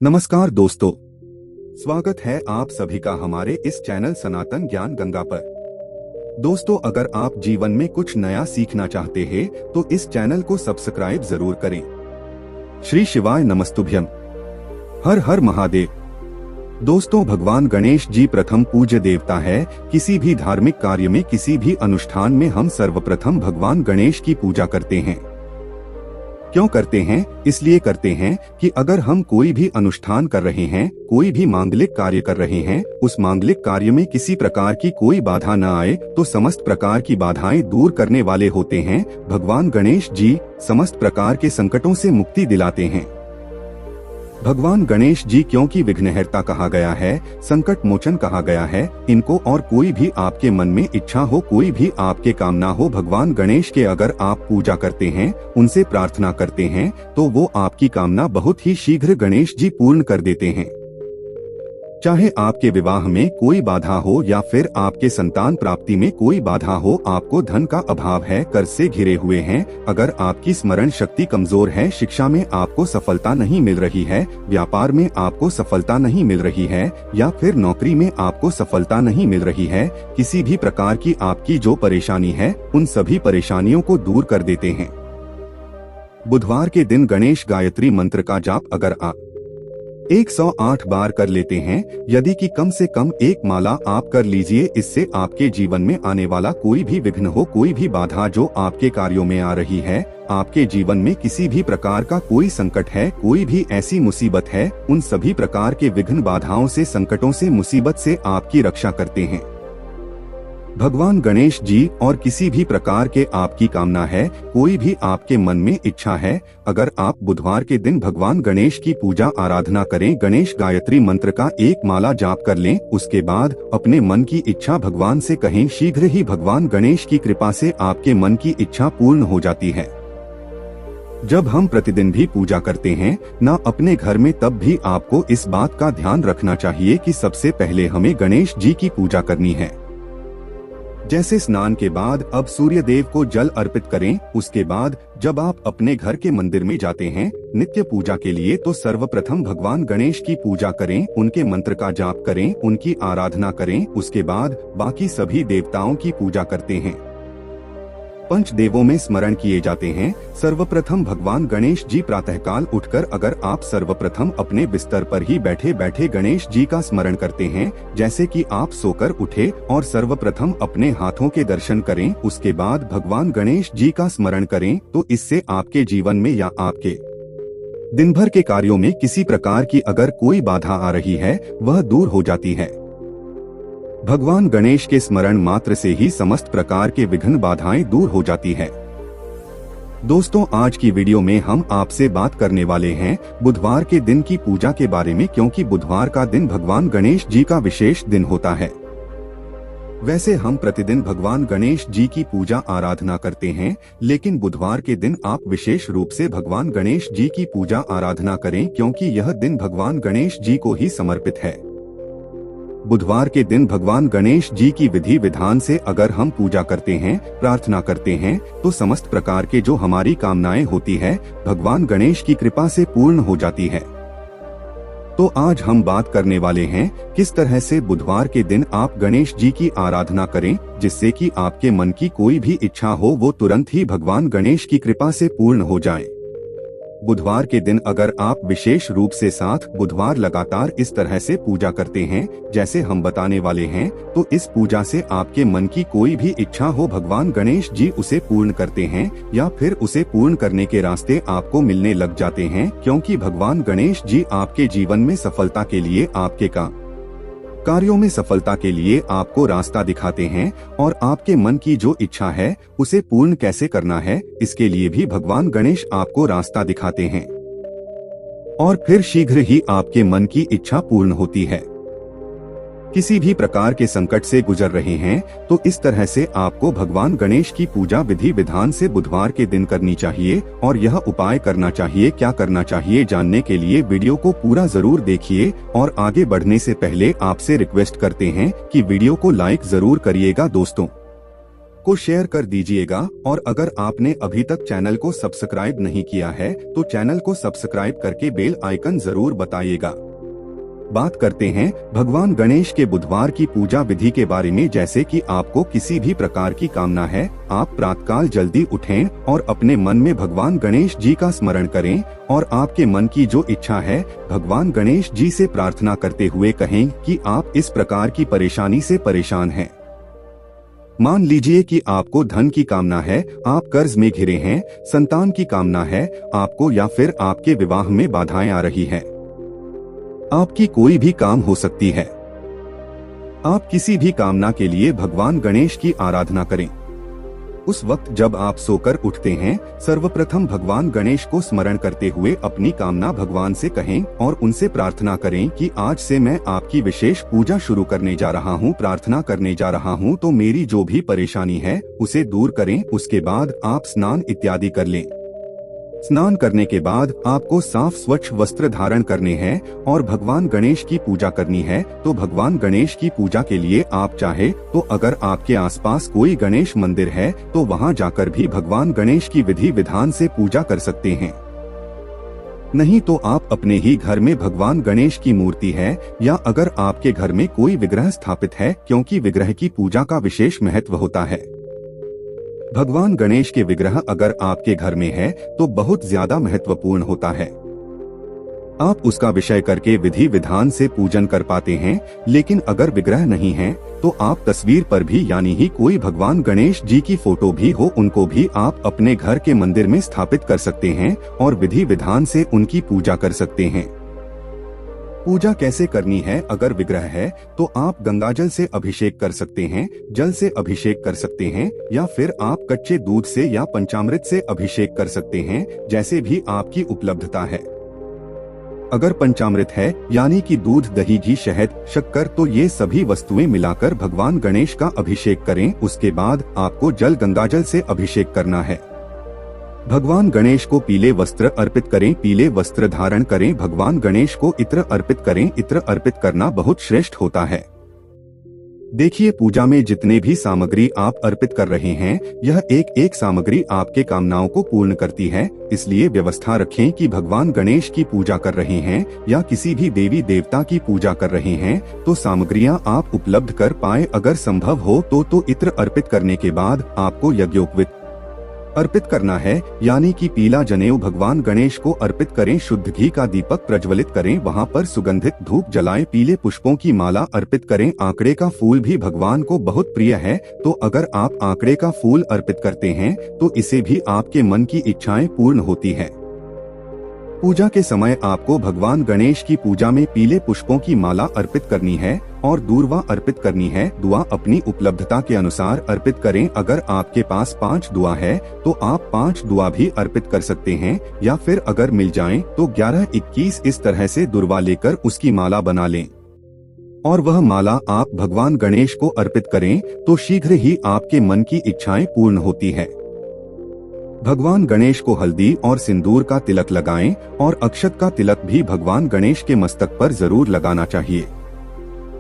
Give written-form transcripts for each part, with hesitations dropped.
नमस्कार दोस्तों, स्वागत है आप सभी का हमारे इस चैनल सनातन ज्ञान गंगा पर। दोस्तों, अगर आप जीवन में कुछ नया सीखना चाहते हैं तो इस चैनल को सब्सक्राइब जरूर करें। श्री शिवाय नमस्तुभ्यम। हर हर महादेव। दोस्तों, भगवान गणेश जी प्रथम पूज्य देवता है। किसी भी धार्मिक कार्य में, किसी भी अनुष्ठान में हम सर्वप्रथम भगवान गणेश की पूजा करते हैं। क्यों करते हैं? इसलिए करते हैं कि अगर हम कोई भी अनुष्ठान कर रहे हैं, कोई भी मांगलिक कार्य कर रहे हैं, उस मांगलिक कार्य में किसी प्रकार की कोई बाधा न आए तो समस्त प्रकार की बाधाएं दूर करने वाले होते हैं। भगवान गणेश जी समस्त प्रकार के संकटों से मुक्ति दिलाते हैं। भगवान गणेश जी क्योंकि विघ्नहर्ता कहा गया है, संकट मोचन कहा गया है, इनको और कोई भी आपके मन में इच्छा हो, कोई भी आपके कामना हो, भगवान गणेश के अगर आप पूजा करते हैं, उनसे प्रार्थना करते हैं तो वो आपकी कामना बहुत ही शीघ्र गणेश जी पूर्ण कर देते हैं। चाहे आपके विवाह में कोई बाधा हो या फिर आपके संतान प्राप्ति में कोई बाधा हो, आपको धन का अभाव है, कर्ज से घिरे हुए हैं, अगर आपकी स्मरण शक्ति कमजोर है, शिक्षा में आपको सफलता नहीं मिल रही है, व्यापार में आपको सफलता नहीं मिल रही है या फिर नौकरी में आपको सफलता नहीं मिल रही है, किसी भी प्रकार की आपकी जो परेशानी है, उन सभी परेशानियों को दूर कर देते हैं। बुधवार के दिन गणेश गायत्री मंत्र का जाप अगर आप 108 बार कर लेते हैं, यदि कि कम से कम एक माला आप कर लीजिए, इससे आपके जीवन में आने वाला कोई भी विघ्न हो, कोई भी बाधा जो आपके कार्यों में आ रही है, आपके जीवन में किसी भी प्रकार का कोई संकट है, कोई भी ऐसी मुसीबत है, उन सभी प्रकार के विघ्न बाधाओं से, संकटों से, मुसीबत से आपकी रक्षा करते हैं भगवान गणेश जी। और किसी भी प्रकार के आपकी कामना है, कोई भी आपके मन में इच्छा है, अगर आप बुधवार के दिन भगवान गणेश की पूजा आराधना करें, गणेश गायत्री मंत्र का एक माला जाप कर लें, उसके बाद अपने मन की इच्छा भगवान से कहें, शीघ्र ही भगवान गणेश की कृपा से आपके मन की इच्छा पूर्ण हो जाती है। जब हम प्रतिदिन भी पूजा करते हैं ना अपने घर में, तब भी आपको इस बात का ध्यान रखना चाहिए कि सबसे पहले हमें गणेश जी की पूजा करनी है। जैसे स्नान के बाद अब सूर्य देव को जल अर्पित करें, उसके बाद जब आप अपने घर के मंदिर में जाते हैं नित्य पूजा के लिए, तो सर्वप्रथम भगवान गणेश की पूजा करें, उनके मंत्र का जाप करें, उनकी आराधना करें, उसके बाद बाकी सभी देवताओं की पूजा करते हैं। पंच देवों में स्मरण किए जाते हैं। सर्वप्रथम भगवान गणेश जी प्रातःकाल उठकर अगर आप सर्वप्रथम अपने बिस्तर पर ही बैठे बैठे गणेश जी का स्मरण करते हैं, जैसे कि आप सोकर उठे और सर्वप्रथम अपने हाथों के दर्शन करें, उसके बाद भगवान गणेश जी का स्मरण करें, तो इससे आपके जीवन में या आपके दिन भर के कार्यों में किसी प्रकार की अगर कोई बाधा आ रही है, वह दूर हो जाती है। भगवान गणेश के स्मरण मात्र से ही समस्त प्रकार के विघ्न बाधाएं दूर हो जाती है। दोस्तों, आज की वीडियो में हम आपसे बात करने वाले हैं बुधवार के दिन की पूजा के बारे में, क्योंकि बुधवार का दिन भगवान गणेश जी का विशेष दिन होता है। वैसे हम प्रतिदिन भगवान गणेश जी की पूजा आराधना करते हैं, लेकिन बुधवार के दिन आप विशेष रूप से भगवान गणेश जी की पूजा आराधना करें, क्योंकि यह दिन भगवान गणेश जी को ही समर्पित है। बुधवार के दिन भगवान गणेश जी की विधि विधान से अगर हम पूजा करते हैं, प्रार्थना करते हैं, तो समस्त प्रकार के जो हमारी कामनाएं होती है, भगवान गणेश की कृपा से पूर्ण हो जाती है। तो आज हम बात करने वाले हैं किस तरह से बुधवार के दिन आप गणेश जी की आराधना करें, जिससे कि आपके मन की कोई भी इच्छा हो, वो तुरंत ही भगवान गणेश की कृपा से पूर्ण हो जाए। बुधवार के दिन अगर आप विशेष रूप से 7 बुधवार लगातार इस तरह से पूजा करते हैं जैसे हम बताने वाले हैं, तो इस पूजा से आपके मन की कोई भी इच्छा हो, भगवान गणेश जी उसे पूर्ण करते हैं या फिर उसे पूर्ण करने के रास्ते आपको मिलने लग जाते हैं, क्योंकि भगवान गणेश जी आपके जीवन में सफलता के लिए, आपके कार्यों में सफलता के लिए आपको रास्ता दिखाते हैं और आपके मन की जो इच्छा है उसे पूर्ण कैसे करना है, इसके लिए भी भगवान गणेश आपको रास्ता दिखाते हैं और फिर शीघ्र ही आपके मन की इच्छा पूर्ण होती है। किसी भी प्रकार के संकट से गुजर रहे हैं तो इस तरह से आपको भगवान गणेश की पूजा विधि विधान से बुधवार के दिन करनी चाहिए और यह उपाय करना चाहिए। क्या करना चाहिए जानने के लिए वीडियो को पूरा जरूर देखिए और आगे बढ़ने से पहले आपसे रिक्वेस्ट करते हैं कि वीडियो को लाइक जरूर करिएगा। दोस्तों, को शेयर कर दीजिएगा और अगर आपने अभी तक चैनल को सब्सक्राइब नहीं किया है तो चैनल को सब्सक्राइब करके बेल आइकन जरूर बताइएगा। बात करते हैं भगवान गणेश के बुधवार की पूजा विधि के बारे में। जैसे कि आपको किसी भी प्रकार की कामना है, आप प्रातःकाल जल्दी उठें और अपने मन में भगवान गणेश जी का स्मरण करें और आपके मन की जो इच्छा है भगवान गणेश जी से प्रार्थना करते हुए कहें कि आप इस प्रकार की परेशानी से परेशान हैं। मान लीजिए कि आपको धन की कामना है, आप कर्ज में घिरे हैं, संतान की कामना है आपको, या फिर आपके विवाह में बाधाएं आ रही हैं। आपकी कोई भी काम हो सकती है। आप किसी भी कामना के लिए भगवान गणेश की आराधना करें। उस वक्त जब आप सोकर उठते हैं, सर्वप्रथम भगवान गणेश को स्मरण करते हुए अपनी कामना भगवान से कहें और उनसे प्रार्थना करें कि आज से मैं आपकी विशेष पूजा शुरू करने जा रहा हूं, प्रार्थना करने जा रहा हूं, तो मेरी जो भी परेशानी है उसे दूर करें। उसके बाद आप स्नान इत्यादि कर लें। स्नान करने के बाद आपको साफ स्वच्छ वस्त्र धारण करने हैं और भगवान गणेश की पूजा करनी है। तो भगवान गणेश की पूजा के लिए आप चाहे तो अगर आपके आसपास कोई गणेश मंदिर है तो वहां जाकर भी भगवान गणेश की विधि विधान से पूजा कर सकते हैं। नहीं तो आप अपने ही घर में भगवान गणेश की मूर्ति है या अगर आपके घर में कोई विग्रह स्थापित है, क्योंकि विग्रह की पूजा का विशेष महत्व होता है। भगवान गणेश के विग्रह अगर आपके घर में है तो बहुत ज्यादा महत्वपूर्ण होता है। आप उसका विषय करके विधि विधान से पूजन कर पाते हैं। लेकिन अगर विग्रह नहीं है तो आप तस्वीर पर भी, यानी ही कोई भगवान गणेश जी की फोटो भी हो, उनको भी आप अपने घर के मंदिर में स्थापित कर सकते हैं और विधि विधान से उनकी पूजा कर सकते हैं। पूजा कैसे करनी है? अगर विग्रह है तो आप गंगाजल से अभिषेक कर सकते हैं, जल से अभिषेक कर सकते हैं, या फिर आप कच्चे दूध से या पंचामृत से अभिषेक कर सकते हैं, जैसे भी आपकी उपलब्धता है। अगर पंचामृत है यानी कि दूध, दही, घी, शहद, शक्कर, तो ये सभी वस्तुएं मिलाकर भगवान गणेश का अभिषेक करें। उसके बाद आपको जल गंगाजल से अभिषेक करना है। भगवान गणेश को पीले वस्त्र अर्पित करें, पीले वस्त्र धारण करें। भगवान गणेश को इत्र अर्पित करें। इत्र अर्पित करना बहुत श्रेष्ठ होता है। देखिए, पूजा में जितने भी सामग्री आप अर्पित कर रहे हैं, यह एक एक सामग्री आपके कामनाओं को पूर्ण करती है। इसलिए व्यवस्था रखें कि भगवान गणेश की पूजा कर रहे हैं या किसी भी देवी देवता की पूजा कर रहे हैं तो सामग्रियां आप उपलब्ध कर पाए। अगर संभव हो तो इत्र अर्पित करने के बाद आपको यज्ञोपवीत अर्पित करना है, यानी कि पीला जनेऊ भगवान गणेश को अर्पित करें। शुद्ध घी का दीपक प्रज्वलित करें, वहां पर सुगंधित धूप जलाएं, पीले पुष्पों की माला अर्पित करें। आंकड़े का फूल भी भगवान को बहुत प्रिय है, तो अगर आप आंकड़े का फूल अर्पित करते हैं तो इसे भी आपके मन की इच्छाएं पूर्ण होती है। पूजा के समय आपको भगवान गणेश की पूजा में पीले पुष्पों की माला अर्पित करनी है और दूर्वा अर्पित करनी है। दुआ अपनी उपलब्धता के अनुसार अर्पित करें। अगर आपके पास 5 दुआ है तो आप 5 दुआ भी अर्पित कर सकते हैं, या फिर अगर मिल जाएं तो 11, 21 इस तरह से दुर्वा लेकर उसकी माला बना लें और वह माला आप भगवान गणेश को अर्पित करें तो शीघ्र ही आपके मन की इच्छाएं पूर्ण होती है। भगवान गणेश को हल्दी और सिंदूर का तिलक लगाएं और अक्षत का तिलक भी भगवान गणेश के मस्तक पर जरूर लगाना चाहिए।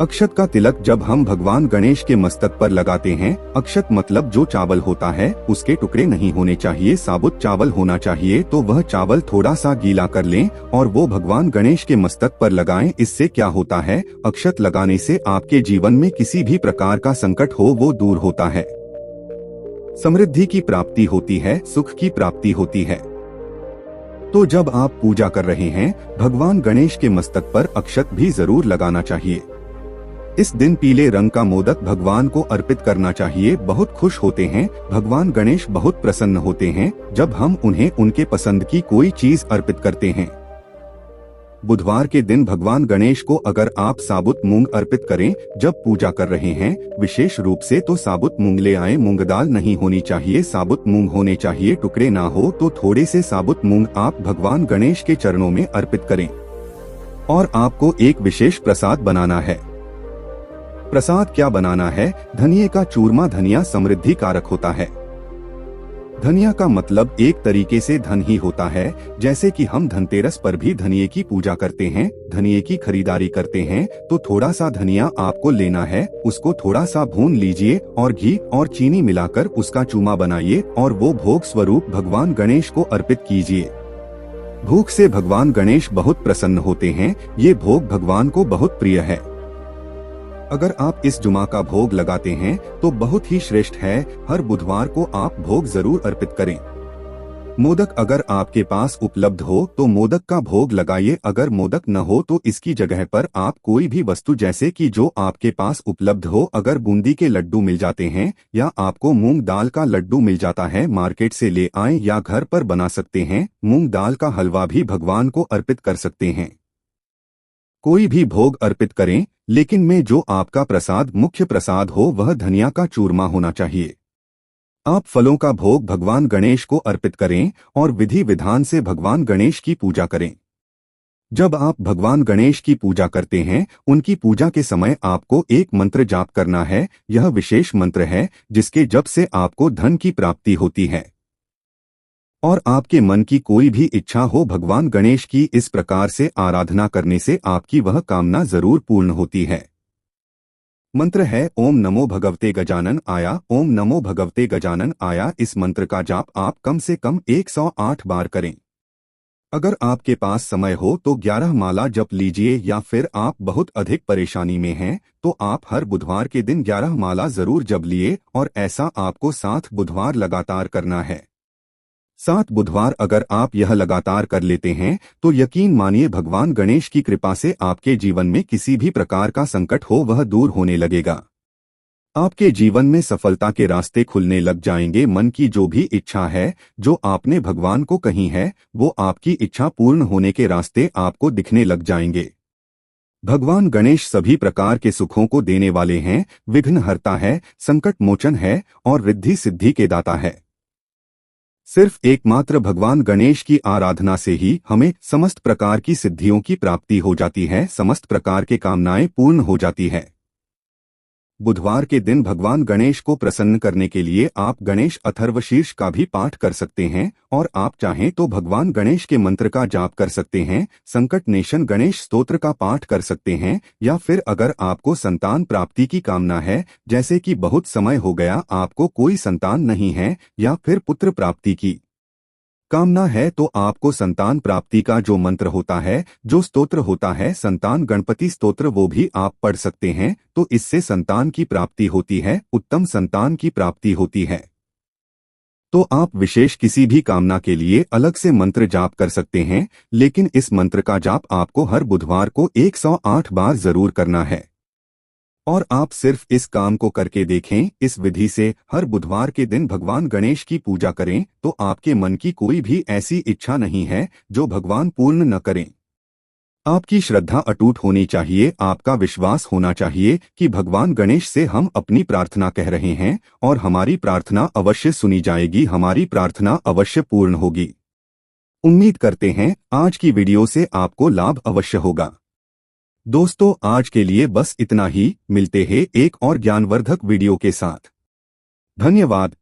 अक्षत का तिलक जब हम भगवान गणेश के मस्तक पर लगाते हैं, अक्षत मतलब जो चावल होता है उसके टुकड़े नहीं होने चाहिए, साबुत चावल होना चाहिए। तो वह चावल थोड़ा सा गीला कर लें और वो भगवान गणेश के मस्तक पर लगाएं। इससे क्या होता है, अक्षत लगाने से आपके जीवन में किसी भी प्रकार का संकट हो वो दूर होता है, समृद्धि की प्राप्ति होती है, सुख की प्राप्ति होती है। तो जब आप पूजा कर रहे हैं, भगवान गणेश के मस्तक पर अक्षत भी जरूर लगाना चाहिए। इस दिन पीले रंग का मोदक भगवान को अर्पित करना चाहिए। बहुत खुश होते हैं, भगवान गणेश बहुत प्रसन्न होते हैं जब हम उन्हें उनके पसंद की कोई चीज अर्पित करते हैं। बुधवार के दिन भगवान गणेश को अगर आप साबुत मूंग अर्पित करें जब पूजा कर रहे हैं, विशेष रूप से तो साबुत मूंग ले आए। मूंग दाल नहीं होनी चाहिए, साबुत मूंग होने चाहिए। टुकड़े ना हो तो थोड़े से साबुत मूंग आप भगवान गणेश के चरणों में अर्पित करें। और आपको एक विशेष प्रसाद बनाना है। प्रसाद क्या बनाना है? धनिये का चूरमा। धनिया समृद्धि कारक होता है। धनिया का मतलब एक तरीके से धन ही होता है। जैसे कि हम धनतेरस पर भी धनिये की पूजा करते हैं, धनिये की खरीदारी करते हैं, तो थोड़ा सा धनिया आपको लेना है, उसको थोड़ा सा भून लीजिए और घी और चीनी मिलाकर उसका चूरमा बनाइए और वो भोग स्वरूप भगवान गणेश को अर्पित कीजिए। भूख से भगवान गणेश बहुत प्रसन्न होते हैं, ये भोग भगवान को बहुत प्रिय है। अगर आप इस जुमा का भोग लगाते हैं तो बहुत ही श्रेष्ठ है। हर बुधवार को आप भोग जरूर अर्पित करें। मोदक अगर आपके पास उपलब्ध हो तो मोदक का भोग लगाइए। अगर मोदक न हो तो इसकी जगह पर आप कोई भी वस्तु जैसे कि जो आपके पास उपलब्ध हो, अगर बूंदी के लड्डू मिल जाते हैं या आपको मूंग दाल का लड्डू मिल जाता है, मार्केट से ले आएं या घर पर बना सकते हैं। मूंग दाल का हलवा भी भगवान को अर्पित कर सकते हैं। कोई भी भोग अर्पित करें, लेकिन में जो आपका प्रसाद मुख्य प्रसाद हो वह धनिया का चूरमा होना चाहिए। आप फलों का भोग भगवान गणेश को अर्पित करें और विधि विधान से भगवान गणेश की पूजा करें। जब आप भगवान गणेश की पूजा करते हैं, उनकी पूजा के समय आपको एक मंत्र जाप करना है। यह विशेष मंत्र है जिसके जप से आपको धन की प्राप्ति होती है और आपके मन की कोई भी इच्छा हो, भगवान गणेश की इस प्रकार से आराधना करने से आपकी वह कामना जरूर पूर्ण होती है। मंत्र है ओम नमो भगवते गजानन आया, ओम नमो भगवते गजानन आया। इस मंत्र का जाप आप कम से कम 108 बार करें। अगर आपके पास समय हो तो 11 माला जप लीजिए, या फिर आप बहुत अधिक परेशानी में हैं तो आप हर बुधवार के दिन 11 माला जरूर जप लिए, और ऐसा आपको 7 बुधवार लगातार करना है। 7 बुधवार अगर आप यह लगातार कर लेते हैं तो यकीन मानिए भगवान गणेश की कृपा से आपके जीवन में किसी भी प्रकार का संकट हो वह दूर होने लगेगा। आपके जीवन में सफलता के रास्ते खुलने लग जाएंगे। मन की जो भी इच्छा है जो आपने भगवान को कही है, वो आपकी इच्छा पूर्ण होने के रास्ते आपको दिखने लग जाएंगे। भगवान गणेश सभी प्रकार के सुखों को देने वाले हैं, विघ्नहर्ता है, संकट मोचन है और रिद्धि सिद्धि के दाता है। सिर्फ एकमात्र भगवान गणेश की आराधना से ही हमें समस्त प्रकार की सिद्धियों की प्राप्ति हो जाती है, समस्त प्रकार के कामनाएं पूर्ण हो जाती है। बुधवार के दिन भगवान गणेश को प्रसन्न करने के लिए आप गणेश अथर्वशीर्ष का भी पाठ कर सकते हैं, और आप चाहें तो भगवान गणेश के मंत्र का जाप कर सकते हैं, संकट नेशन गणेश स्तोत्र का पाठ कर सकते हैं, या फिर अगर आपको संतान प्राप्ति की कामना है, जैसे कि बहुत समय हो गया आपको कोई संतान नहीं है, या फिर पुत्र प्राप्ति की कामना है, तो आपको संतान प्राप्ति का जो मंत्र होता है, जो स्तोत्र होता है, संतान गणपति स्तोत्र, वो भी आप पढ़ सकते हैं। तो इससे संतान की प्राप्ति होती है, उत्तम संतान की प्राप्ति होती है। तो आप विशेष किसी भी कामना के लिए अलग से मंत्र जाप कर सकते हैं, लेकिन इस मंत्र का जाप आपको हर बुधवार को 108 बार जरूर करना है। और आप सिर्फ इस काम को करके देखें। इस विधि से हर बुधवार के दिन भगवान गणेश की पूजा करें तो आपके मन की कोई भी ऐसी इच्छा नहीं है जो भगवान पूर्ण न करें। आपकी श्रद्धा अटूट होनी चाहिए, आपका विश्वास होना चाहिए कि भगवान गणेश से हम अपनी प्रार्थना कह रहे हैं और हमारी प्रार्थना अवश्य सुनी जाएगी, हमारी प्रार्थना अवश्य पूर्ण होगी। उम्मीद करते हैं आज की वीडियो से आपको लाभ अवश्य होगा। दोस्तों, आज के लिए बस इतना ही। मिलते हैं एक और ज्ञानवर्धक वीडियो के साथ। धन्यवाद।